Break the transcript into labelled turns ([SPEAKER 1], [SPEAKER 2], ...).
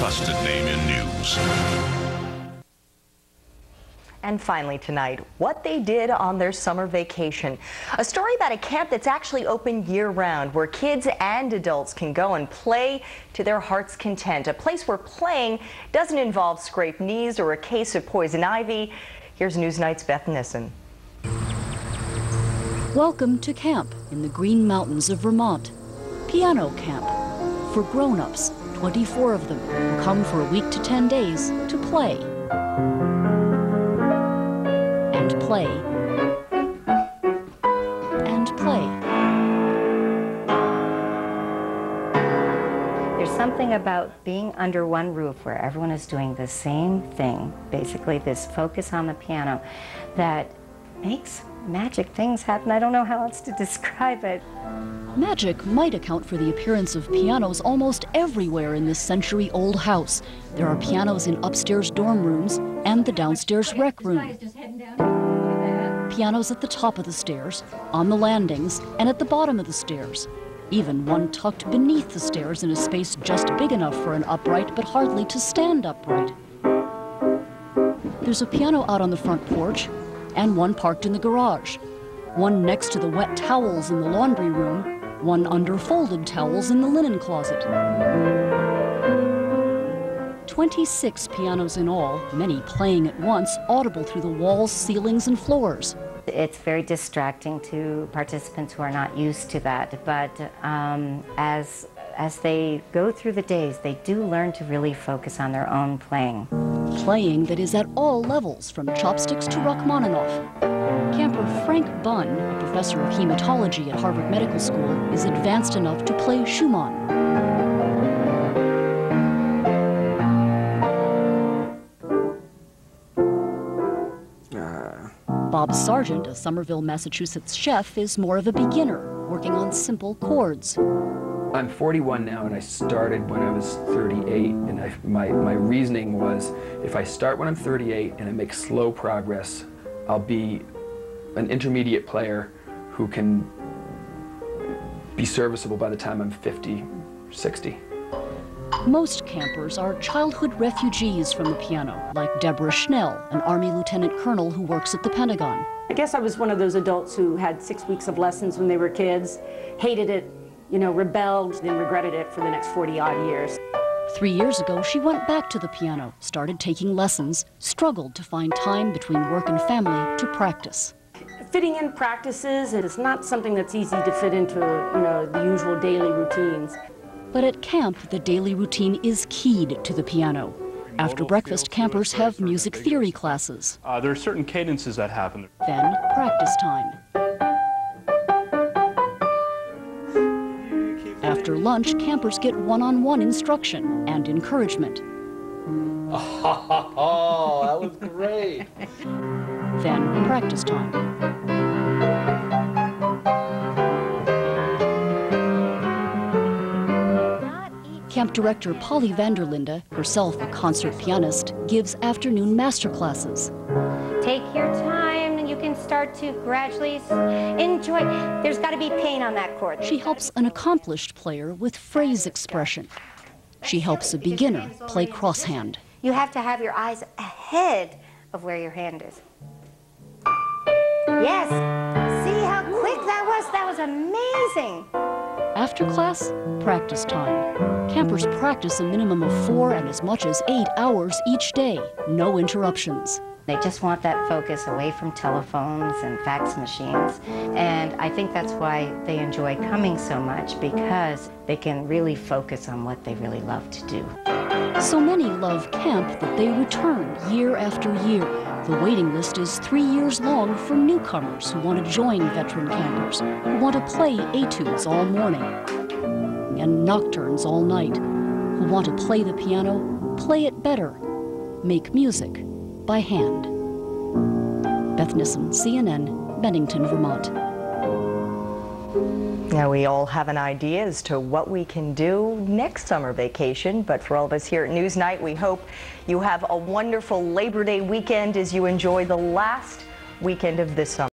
[SPEAKER 1] trusted name in news.
[SPEAKER 2] And finally tonight, what they did on their summer vacation. A story about a camp that's actually open year-round, where kids and adults can go and play to their heart's content. A place where playing doesn't involve scraped knees or a case of poison ivy. Here's Newsnight's Beth Nissen.
[SPEAKER 3] Welcome to camp in the Green Mountains of Vermont. Piano Camp for grown-ups, 24 of them, who come for a week to 10 days to play. And play. And play.
[SPEAKER 4] There's something about being under one roof where everyone is doing the same thing, basically this focus on the piano, that makes magic things happen. I don't know how else to describe it.
[SPEAKER 3] Magic might account for the appearance of pianos almost everywhere in this century-old house. There are pianos in upstairs dorm rooms and the downstairs rec room. Pianos at the top of the stairs, on the landings, and at the bottom of the stairs. Even one tucked beneath the stairs in a space just big enough for an upright but hardly to stand upright. There's a piano out on the front porch and one parked in the garage. One next to the wet towels in the laundry room, one under folded towels in the linen closet. 26 pianos in all, many playing at once, audible through the walls, ceilings, and floors.
[SPEAKER 4] It's very distracting to participants who are not used to that, but as they go through the days, they do learn to really focus on their own playing.
[SPEAKER 3] Playing that is at all levels, from chopsticks to Rachmaninoff. Camper Frank Bunn, a professor of hematology at Harvard Medical School, is advanced enough to play Schumann. Bob Sargent, a Somerville, Massachusetts chef, is more of a beginner, working on simple chords.
[SPEAKER 5] I'm 41 now, and I started when I was 38, and my reasoning was, if I start when I'm 38 and I make slow progress, I'll be an intermediate player who can be serviceable by the time I'm 50, 60.
[SPEAKER 3] Most campers are childhood refugees from the piano, like Deborah Schnell, an Army lieutenant colonel who works at the Pentagon.
[SPEAKER 6] I guess I was one of those adults who had 6 weeks of lessons when they were kids, hated it, rebelled, then regretted it for the next 40-odd years.
[SPEAKER 3] 3 years ago, she went back to the piano, started taking lessons, struggled to find time between work and family to practice.
[SPEAKER 6] Fitting in practices, and it's not something that's easy to fit into, the usual daily routines.
[SPEAKER 3] But at camp, the daily routine is keyed to the piano. After breakfast, campers have music theory classes.
[SPEAKER 7] There are certain cadences that happen.
[SPEAKER 3] Then practice time. After lunch, campers get one-on-one instruction and encouragement.
[SPEAKER 8] Oh, that was great.
[SPEAKER 3] Then practice time. Camp director Polly Vanderlinde, herself a concert pianist, gives afternoon master classes.
[SPEAKER 4] Take your time, and you can start to gradually enjoy. There's got to be pain on that chord.
[SPEAKER 3] She helps an accomplished player with phrase expression. She helps a beginner play crosshand.
[SPEAKER 4] You have to have your eyes ahead of where your hand is. Yes. See how quick that was? That was amazing.
[SPEAKER 3] After class, practice time. Campers practice a minimum of 4 and as much as 8 hours each day, no interruptions.
[SPEAKER 4] They just want that focus away from telephones and fax machines. And I think that's why they enjoy coming so much, because they can really focus on what they really love to do.
[SPEAKER 3] So many love camp that they return year after year. The waiting list is 3 years long for newcomers who want to join veteran campers, who want to play etudes all morning and nocturnes all night, who want to play the piano, play it better, make music by hand. Beth Nissen, CNN, Bennington, Vermont.
[SPEAKER 2] Now, we all have an idea as to what we can do next summer vacation, but for all of us here at Newsnight, we hope you have a wonderful Labor Day weekend as you enjoy the last weekend of this summer.